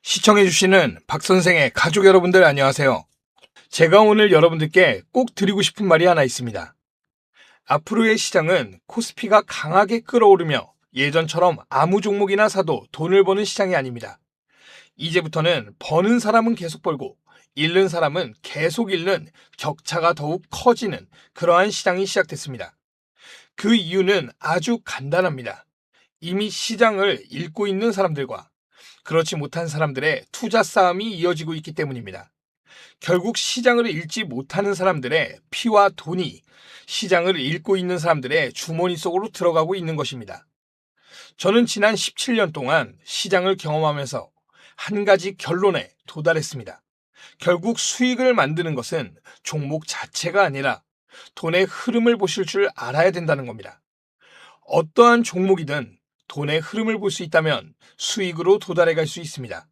시청해주시는 박선생의 가족 여러분들 안녕하세요. 제가 오늘 여러분들께 꼭 드리고 싶은 말이 하나 있습니다. 앞으로의 시장은 코스피가 강하게 끌어오르며 예전처럼 아무 종목이나 사도 돈을 버는 시장이 아닙니다. 이제부터는 버는 사람은 계속 벌고 잃는 사람은 계속 잃는 격차가 더욱 커지는 그러한 시장이 시작됐습니다. 그 이유는 아주 간단합니다. 이미 시장을 읽고 있는 사람들과 그렇지 못한 사람들의 투자 싸움이 이어지고 있기 때문입니다. 결국 시장을 읽지 못하는 사람들의 피와 돈이 시장을 읽고 있는 사람들의 주머니 속으로 들어가고 있는 것입니다. 저는 지난 17년 동안 시장을 경험하면서 한 가지 결론에 도달했습니다. 결국 수익을 만드는 것은 종목 자체가 아니라 돈의 흐름을 보실 줄 알아야 된다는 겁니다. 어떠한 종목이든 돈의 흐름을 볼 수 있다면 수익으로 도달해 갈 수 있습니다.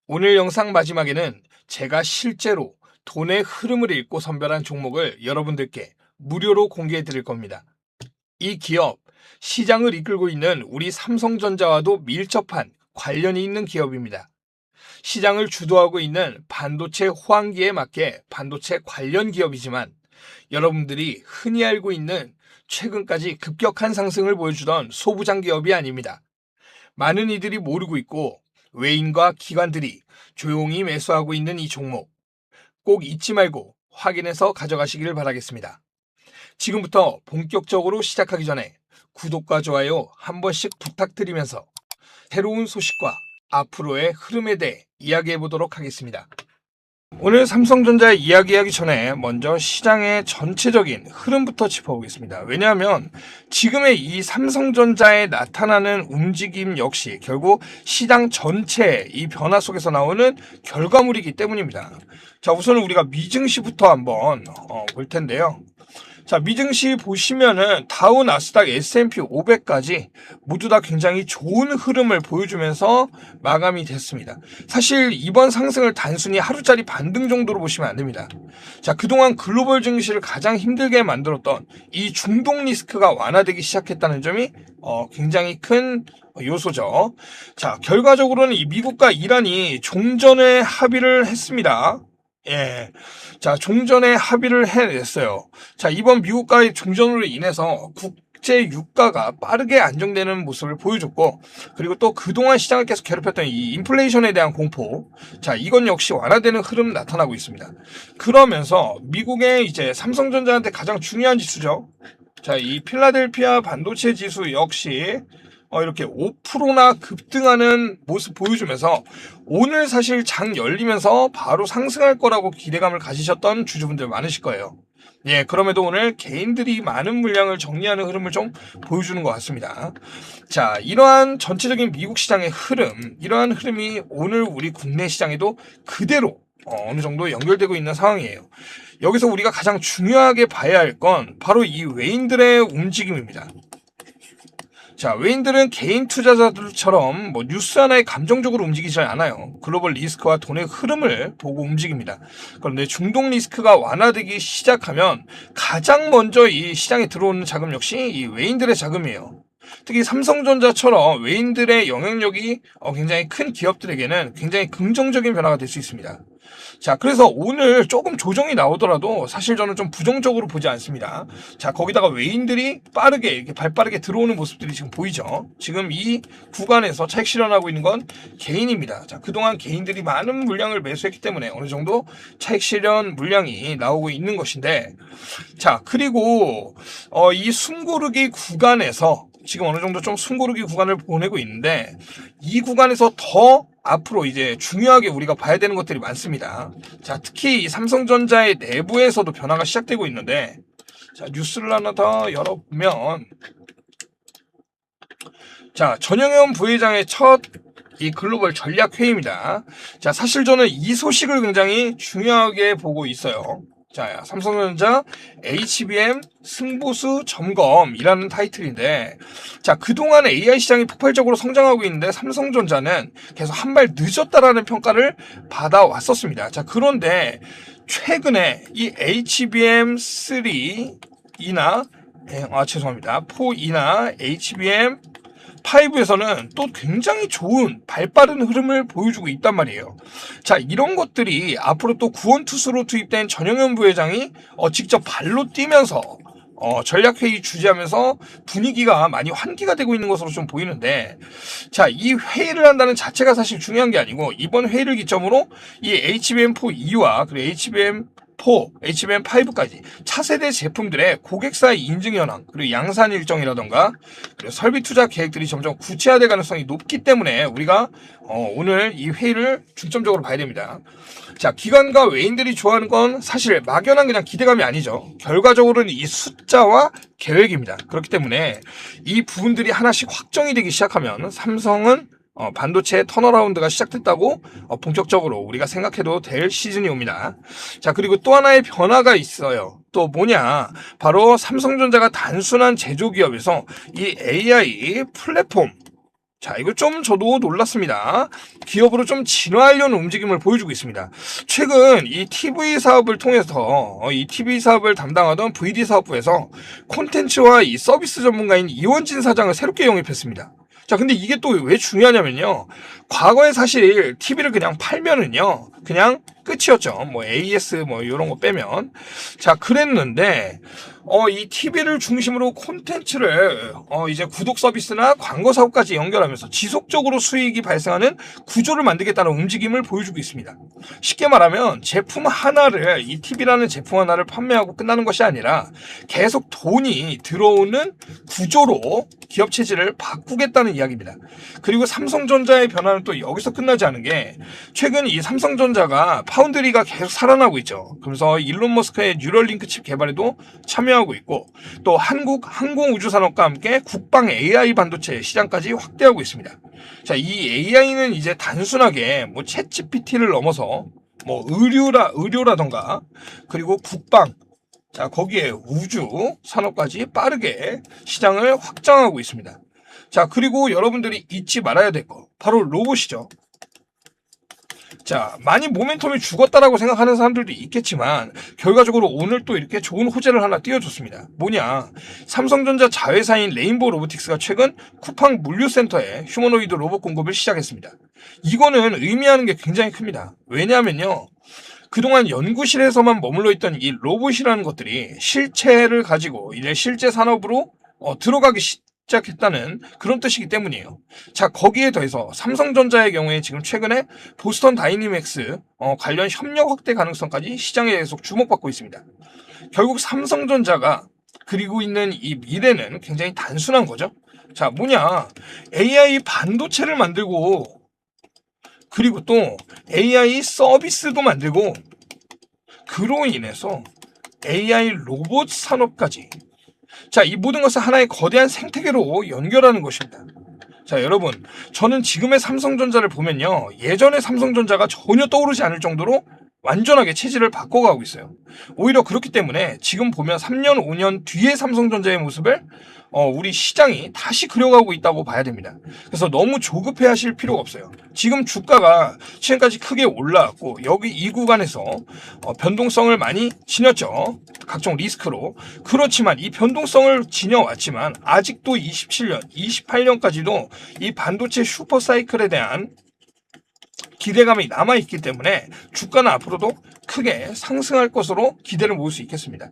오늘 영상 마지막에는 제가 실제로 돈의 흐름을 읽고 선별한 종목을 여러분들께 무료로 공개해 드릴 겁니다. 이 기업, 시장을 이끌고 있는 우리 삼성전자와도 밀접한 관련이 있는 기업입니다. 시장을 주도하고 있는 반도체 호황기에 맞게 반도체 관련 기업이지만 여러분들이 흔히 알고 있는 최근까지 급격한 상승을 보여주던 소부장 기업이 아닙니다. 많은 이들이 모르고 있고 외인과 기관들이 조용히 매수하고 있는 이 종목 꼭 잊지 말고 확인해서 가져가시길 바라겠습니다. 지금부터 본격적으로 시작하기 전에 구독과 좋아요 한 번씩 부탁드리면서 새로운 소식과 앞으로의 흐름에 대해 이야기해 보도록 하겠습니다. 오늘 삼성전자 이야기하기 전에 먼저 시장의 전체적인 흐름부터 짚어보겠습니다. 왜냐하면 지금의 이 삼성전자에 나타나는 움직임 역시 결국 시장 전체의 이 변화 속에서 나오는 결과물이기 때문입니다. 자, 우선 우리가 미증시부터 한번 볼 텐데요. 자, 미증시 보시면은 다우, 나스닥, S&P 500까지 모두 다 굉장히 좋은 흐름을 보여주면서 마감이 됐습니다. 사실 이번 상승을 단순히 하루짜리 반등 정도로 보시면 안 됩니다. 자, 그동안 글로벌 증시를 가장 힘들게 만들었던 이 중동 리스크가 완화되기 시작했다는 점이 굉장히 큰 요소죠. 자, 결과적으로는 이 미국과 이란이 종전에 합의를 했습니다. 예. 자, 종전에 합의를 해냈어요. 자, 이번 미국과의 종전으로 인해서 국제 유가가 빠르게 안정되는 모습을 보여줬고, 그리고 또 그동안 시장을 계속 괴롭혔던 이 인플레이션에 대한 공포, 자, 이건 역시 완화되는 흐름 나타나고 있습니다. 그러면서 미국의 이제 삼성전자한테 가장 중요한 지수죠. 자, 이 필라델피아 반도체 지수 역시 이렇게 5%나 급등하는 모습 보여주면서 오늘 사실 장 열리면서 바로 상승할 거라고 기대감을 가지셨던 주주분들 많으실 거예요. 예, 그럼에도 오늘 개인들이 많은 물량을 정리하는 흐름을 좀 보여주는 것 같습니다. 자, 이러한 전체적인 미국 시장의 흐름, 이러한 흐름이 오늘 우리 국내 시장에도 그대로 어느 정도 연결되고 있는 상황이에요. 여기서 우리가 가장 중요하게 봐야 할 건 바로 이 외인들의 움직임입니다. 자, 외인들은 개인 투자자들처럼 뉴스 하나에 감정적으로 움직이지 않아요. 글로벌 리스크와 돈의 흐름을 보고 움직입니다. 그런데 중동 리스크가 완화되기 시작하면 가장 먼저 이 시장에 들어오는 자금 역시 이 외인들의 자금이에요. 특히 삼성전자처럼 외인들의 영향력이 굉장히 큰 기업들에게는 굉장히 긍정적인 변화가 될 수 있습니다. 자, 그래서 오늘 조금 조정이 나오더라도 사실 저는 좀 부정적으로 보지 않습니다. 자, 거기다가 외인들이 빠르게 이렇게 발빠르게 들어오는 모습들이 지금 보이죠. 지금 이 구간에서 차익 실현하고 있는 건 개인입니다. 자, 그동안 개인들이 많은 물량을 매수했기 때문에 어느 정도 차익 실현 물량이 나오고 있는 것인데, 자, 그리고 이 숨고르기 구간에서 지금 어느 정도 좀 숨고르기 구간을 보내고 있는데 이 구간에서 더 앞으로 이제 중요하게 우리가 봐야 되는 것들이 많습니다. 자, 특히 이 삼성전자의 내부에서도 변화가 시작되고 있는데, 자, 뉴스를 하나 더 열어보면, 자, 전영현 부회장의 첫 이 글로벌 전략 회의입니다. 자, 사실 저는 이 소식을 굉장히 중요하게 보고 있어요. 자, 삼성전자 HBM 승부수 점검이라는 타이틀인데, 자, 그동안 AI 시장이 폭발적으로 성장하고 있는데 삼성전자는 계속 한 발 늦었다라는 평가를 받아왔었습니다. 자, 그런데 최근에 이 HBM3이나 죄송합니다. 4이나 HBM5에서는 또 굉장히 좋은 발빠른 흐름을 보여주고 있단 말이에요. 자, 이런 것들이 앞으로 또 구원투수로 투입된 전영현 부회장이 직접 발로 뛰면서 전략회의 주재하면서 분위기가 많이 환기가 되고 있는 것으로 좀 보이는데, 자, 이 회의를 한다는 자체가 사실 중요한 게 아니고, 이번 회의를 기점으로 이 HBM4E와 그리고 HBM5까지 차세대 제품들의 고객사의 인증 현황, 그리고 양산 일정이라던가, 그리고 설비 투자 계획들이 점점 구체화될 가능성이 높기 때문에 우리가 오늘 이 회의를 중점적으로 봐야 됩니다. 자, 기관과 외인들이 좋아하는 건 사실 막연한 그냥 기대감이 아니죠. 결과적으로는 이 숫자와 계획입니다. 그렇기 때문에 이 부분들이 하나씩 확정이 되기 시작하면 삼성은 반도체 턴어라운드가 시작됐다고 본격적으로 우리가 생각해도 될 시즌이 옵니다. 자, 그리고 또 하나의 변화가 있어요. 또 뭐냐? 바로 삼성전자가 단순한 제조기업에서 이 AI 플랫폼, 자, 이거 좀 저도 놀랐습니다. 기업으로 좀 진화하려는 움직임을 보여주고 있습니다. 최근 이 TV 사업을 통해서 이 TV 사업을 담당하던 VD 사업부에서 콘텐츠와 이 서비스 전문가인 이원진 사장을 새롭게 영입했습니다. 자, 근데 이게 또 왜 중요하냐면요. 과거에 사실 TV를 그냥 팔면은요, 그냥 끝이었죠. 뭐 AS 뭐 이런 거 빼면. 자, 그랬는데 이 TV를 중심으로 콘텐츠를 이제 구독 서비스나 광고 사업까지 연결하면서 지속적으로 수익이 발생하는 구조를 만들겠다는 움직임을 보여주고 있습니다. 쉽게 말하면 제품 하나를, 이 TV라는 제품 하나를 판매하고 끝나는 것이 아니라 계속 돈이 들어오는 구조로 기업 체질을 바꾸겠다는 이야기입니다. 그리고 삼성전자의 변화는 또 여기서 끝나지 않은 게, 최근 이 삼성전자가 파운드리가 계속 살아나고 있죠. 그래서 일론 머스크의 뉴럴링크 칩 개발에도 참여하고 있고, 또 한국 항공우주산업과 함께 국방 AI 반도체 시장까지 확대하고 있습니다. 자, 이 AI는 이제 단순하게 뭐 챗GPT를 넘어서 뭐 의료라던가, 그리고 국방, 자, 거기에 우주 산업까지 빠르게 시장을 확장하고 있습니다. 자, 그리고 여러분들이 잊지 말아야 될 거, 바로 로봇이죠. 자, 많이 모멘텀이 죽었다라고 생각하는 사람들도 있겠지만, 결과적으로 오늘 또 이렇게 좋은 호재를 하나 띄워줬습니다. 뭐냐? 삼성전자 자회사인 레인보우 로보틱스가 최근 쿠팡 물류센터에 휴머노이드 로봇 공급을 시작했습니다. 이거는 의미하는 게 굉장히 큽니다. 왜냐하면요, 그동안 연구실에서만 머물러 있던 이 로봇이라는 것들이 실체를 가지고 이제 실제 산업으로 들어가기 시작했다는 그런 뜻이기 때문이에요. 자, 거기에 더해서 삼성전자의 경우에 지금 최근에 보스턴 다이내믹스 관련 협력 확대 가능성까지 시장에 계속 주목받고 있습니다. 결국 삼성전자가 그리고 있는 이 미래는 굉장히 단순한 거죠. 자, 뭐냐? AI 반도체를 만들고, 그리고 또 AI 서비스도 만들고, 그로 인해서 AI 로봇 산업까지, 자, 이 모든 것을 하나의 거대한 생태계로 연결하는 것입니다. 자, 여러분, 저는 지금의 삼성전자를 보면요, 예전의 삼성전자가 전혀 떠오르지 않을 정도로 완전하게 체질을 바꿔가고 있어요. 오히려 그렇기 때문에 지금 보면 3년, 5년 뒤의 삼성전자의 모습을 우리 시장이 다시 그려가고 있다고 봐야 됩니다. 그래서 너무 조급해 하실 필요가 없어요. 지금 주가가 지금까지 크게 올라왔고, 여기 이 구간에서 변동성을 많이 지녔죠. 각종 리스크로. 그렇지만 이 변동성을 지녀왔지만 아직도 27년, 28년까지도 이 반도체 슈퍼사이클에 대한 기대감이 남아있기 때문에 주가는 앞으로도 크게 상승할 것으로 기대를 모을 수 있겠습니다.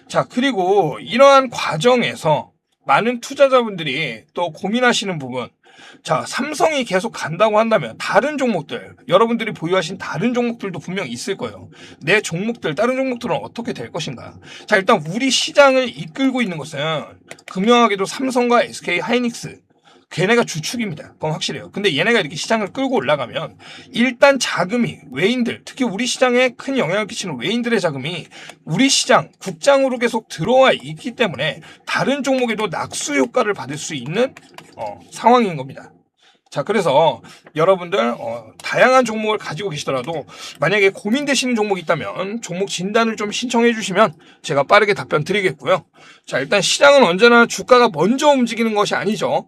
자, 그리고 이러한 과정에서 많은 투자자분들이 또 고민하시는 부분, 자, 삼성이 계속 간다고 한다면 다른 종목들, 여러분들이 보유하신 다른 종목들도 분명 있을 거예요. 내 종목들, 다른 종목들은 어떻게 될 것인가? 자, 일단 우리 시장을 이끌고 있는 것은 분명하게도 삼성과 SK 하이닉스, 걔네가 주축입니다. 그건 확실해요. 근데 얘네가 이렇게 시장을 끌고 올라가면 일단 자금이, 외인들, 특히 우리 시장에 큰 영향을 끼치는 외인들의 자금이 우리 시장, 국장으로 계속 들어와 있기 때문에 다른 종목에도 낙수 효과를 받을 수 있는 상황인 겁니다. 자, 그래서 여러분들 다양한 종목을 가지고 계시더라도 만약에 고민되시는 종목이 있다면 종목 진단을 좀 신청해 주시면 제가 빠르게 답변 드리겠고요. 자, 일단 시장은 언제나 주가가 먼저 움직이는 것이 아니죠.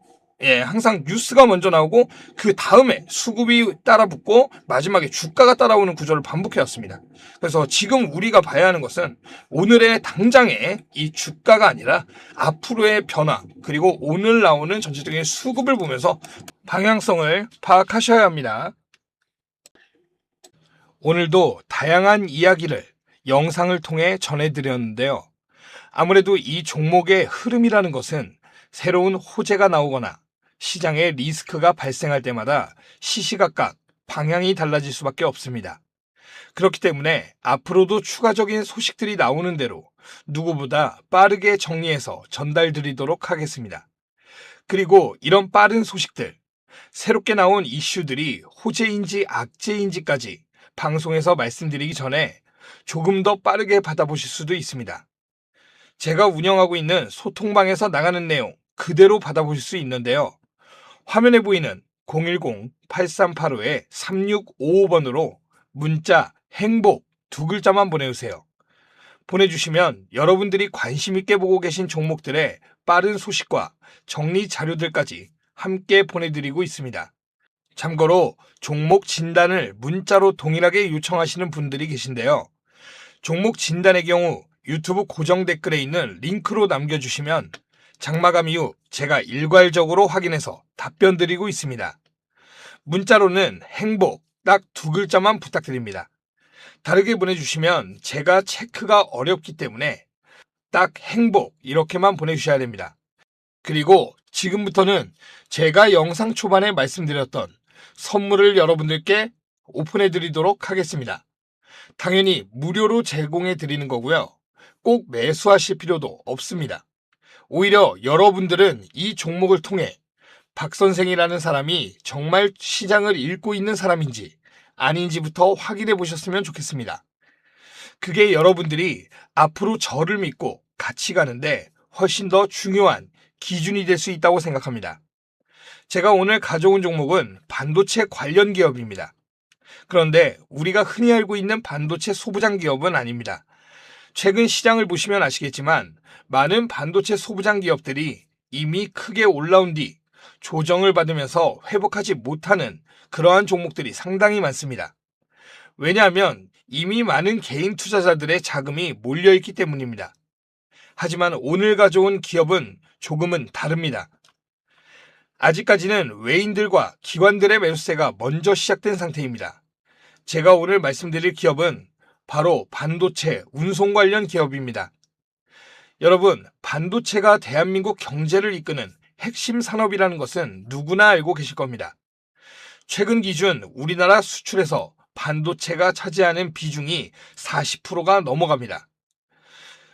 항상 뉴스가 먼저 나오고 그 다음에 수급이 따라 붙고 마지막에 주가가 따라오는 구조를 반복해왔습니다. 그래서 지금 우리가 봐야 하는 것은 오늘의 당장의 이 주가가 아니라 앞으로의 변화, 그리고 오늘 나오는 전체적인 수급을 보면서 방향성을 파악하셔야 합니다. 오늘도 다양한 이야기를 영상을 통해 전해드렸는데요. 아무래도 이 종목의 흐름이라는 것은 새로운 호재가 나오거나 시장에 리스크가 발생할 때마다 시시각각 방향이 달라질 수밖에 없습니다. 그렇기 때문에 앞으로도 추가적인 소식들이 나오는 대로 누구보다 빠르게 정리해서 전달드리도록 하겠습니다. 그리고 이런 빠른 소식들, 새롭게 나온 이슈들이 호재인지 악재인지까지 방송에서 말씀드리기 전에 조금 더 빠르게 받아보실 수도 있습니다. 제가 운영하고 있는 소통방에서 나가는 내용 그대로 받아보실 수 있는데요. 화면에 보이는 010-8385-3655번으로 문자 행복 두 글자만 보내주세요. 보내주시면 여러분들이 관심 있게 보고 계신 종목들의 빠른 소식과 정리 자료들까지 함께 보내드리고 있습니다. 참고로 종목 진단을 문자로 동일하게 요청하시는 분들이 계신데요. 종목 진단의 경우 유튜브 고정 댓글에 있는 링크로 남겨주시면 장마감 이후 제가 일괄적으로 확인해서 답변 드리고 있습니다. 문자로는 행복 딱 두 글자만 부탁드립니다. 다르게 보내주시면 제가 체크가 어렵기 때문에 딱 행복 이렇게만 보내주셔야 됩니다. 그리고 지금부터는 제가 영상 초반에 말씀드렸던 선물을 여러분들께 오픈해 드리도록 하겠습니다. 당연히 무료로 제공해 드리는 거고요. 꼭 매수하실 필요도 없습니다. 오히려 여러분들은 이 종목을 통해 박 선생이라는 사람이 정말 시장을 읽고 있는 사람인지 아닌지부터 확인해 보셨으면 좋겠습니다. 그게 여러분들이 앞으로 저를 믿고 같이 가는데 훨씬 더 중요한 기준이 될 수 있다고 생각합니다. 제가 오늘 가져온 종목은 반도체 관련 기업입니다. 그런데 우리가 흔히 알고 있는 반도체 소부장 기업은 아닙니다. 최근 시장을 보시면 아시겠지만 많은 반도체 소부장 기업들이 이미 크게 올라온 뒤 조정을 받으면서 회복하지 못하는 그러한 종목들이 상당히 많습니다. 왜냐하면 이미 많은 개인 투자자들의 자금이 몰려있기 때문입니다. 하지만 오늘 가져온 기업은 조금은 다릅니다. 아직까지는 외인들과 기관들의 매수세가 먼저 시작된 상태입니다. 제가 오늘 말씀드릴 기업은 바로 반도체 운송 관련 기업입니다. 여러분, 반도체가 대한민국 경제를 이끄는 핵심 산업이라는 것은 누구나 알고 계실 겁니다. 최근 기준 우리나라 수출에서 반도체가 차지하는 비중이 40%가 넘어갑니다.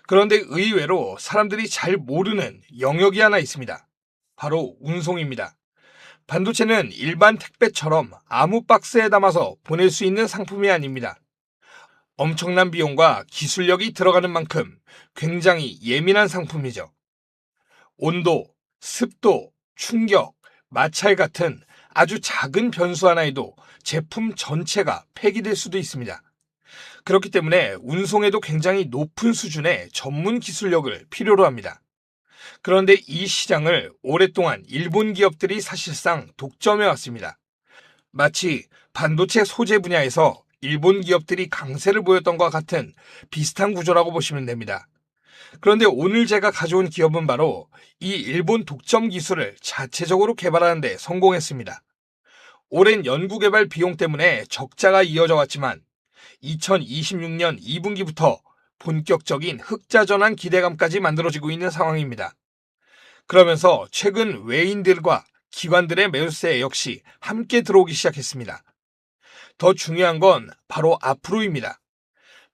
그런데 의외로 사람들이 잘 모르는 영역이 하나 있습니다. 바로 운송입니다. 반도체는 일반 택배처럼 아무 박스에 담아서 보낼 수 있는 상품이 아닙니다. 엄청난 비용과 기술력이 들어가는 만큼 굉장히 예민한 상품이죠. 온도, 습도, 충격, 마찰 같은 아주 작은 변수 하나에도 제품 전체가 폐기될 수도 있습니다. 그렇기 때문에 운송에도 굉장히 높은 수준의 전문 기술력을 필요로 합니다. 그런데 이 시장을 오랫동안 일본 기업들이 사실상 독점해 왔습니다. 마치 반도체 소재 분야에서 일본 기업들이 강세를 보였던 것과 같은 비슷한 구조라고 보시면 됩니다. 그런데 오늘 제가 가져온 기업은 바로 이 일본 독점 기술을 자체적으로 개발하는 데 성공했습니다. 오랜 연구개발 비용 때문에 적자가 이어져 왔지만 2026년 2분기부터 본격적인 흑자 전환 기대감까지 만들어지고 있는 상황입니다. 그러면서 최근 외인들과 기관들의 매수세 역시 함께 들어오기 시작했습니다. 더 중요한 건 바로 앞으로입니다.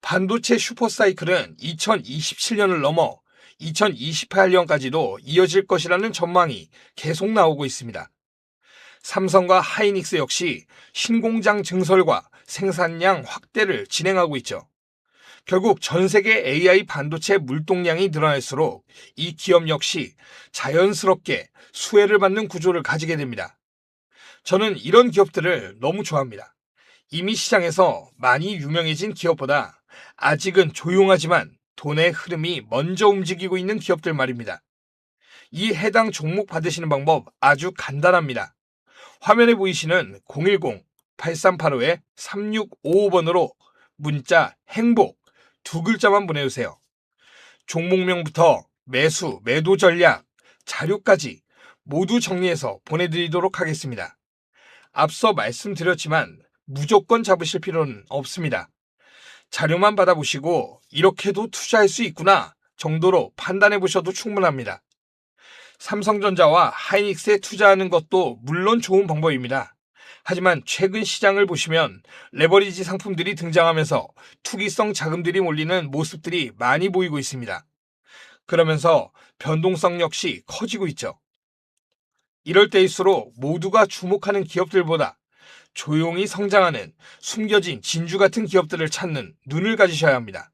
반도체 슈퍼사이클은 2027년을 넘어 2028년까지도 이어질 것이라는 전망이 계속 나오고 있습니다. 삼성과 하이닉스 역시 신공장 증설과 생산량 확대를 진행하고 있죠. 결국 전 세계 AI 반도체 물동량이 늘어날수록 이 기업 역시 자연스럽게 수혜를 받는 구조를 가지게 됩니다. 저는 이런 기업들을 너무 좋아합니다. 이미 시장에서 많이 유명해진 기업보다 아직은 조용하지만 돈의 흐름이 먼저 움직이고 있는 기업들 말입니다. 이 해당 종목 받으시는 방법 아주 간단합니다. 화면에 보이시는 010-8385-3655번으로 문자 행복 두 글자만 보내주세요. 종목명부터 매수, 매도 전략, 자료까지 모두 정리해서 보내드리도록 하겠습니다. 앞서 말씀드렸지만 무조건 잡으실 필요는 없습니다. 자료만 받아보시고 이렇게도 투자할 수 있구나 정도로 판단해 보셔도 충분합니다. 삼성전자와 하이닉스에 투자하는 것도 물론 좋은 방법입니다. 하지만 최근 시장을 보시면 레버리지 상품들이 등장하면서 투기성 자금들이 몰리는 모습들이 많이 보이고 있습니다. 그러면서 변동성 역시 커지고 있죠. 이럴 때일수록 모두가 주목하는 기업들보다 조용히 성장하는 숨겨진 진주 같은 기업들을 찾는 눈을 가지셔야 합니다.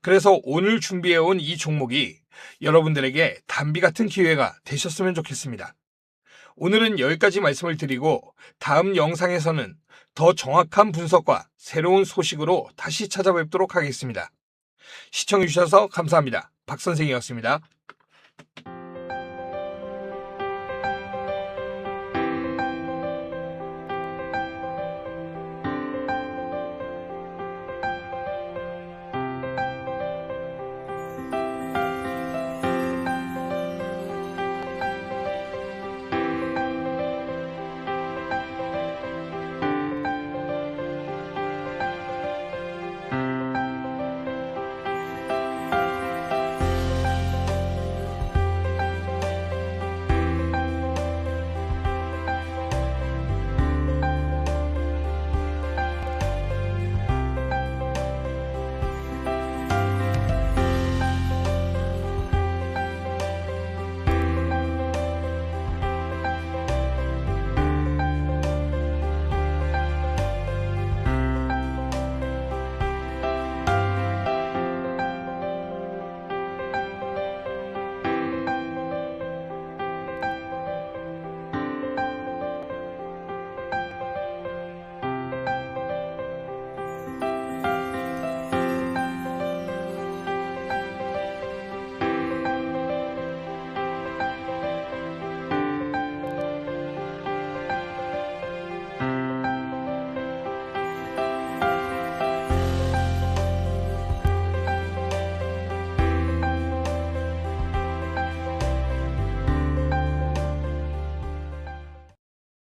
그래서 오늘 준비해온 이 종목이 여러분들에게 단비 같은 기회가 되셨으면 좋겠습니다. 오늘은 여기까지 말씀을 드리고 다음 영상에서는 더 정확한 분석과 새로운 소식으로 다시 찾아뵙도록 하겠습니다. 시청해주셔서 감사합니다. 박 선생이었습니다.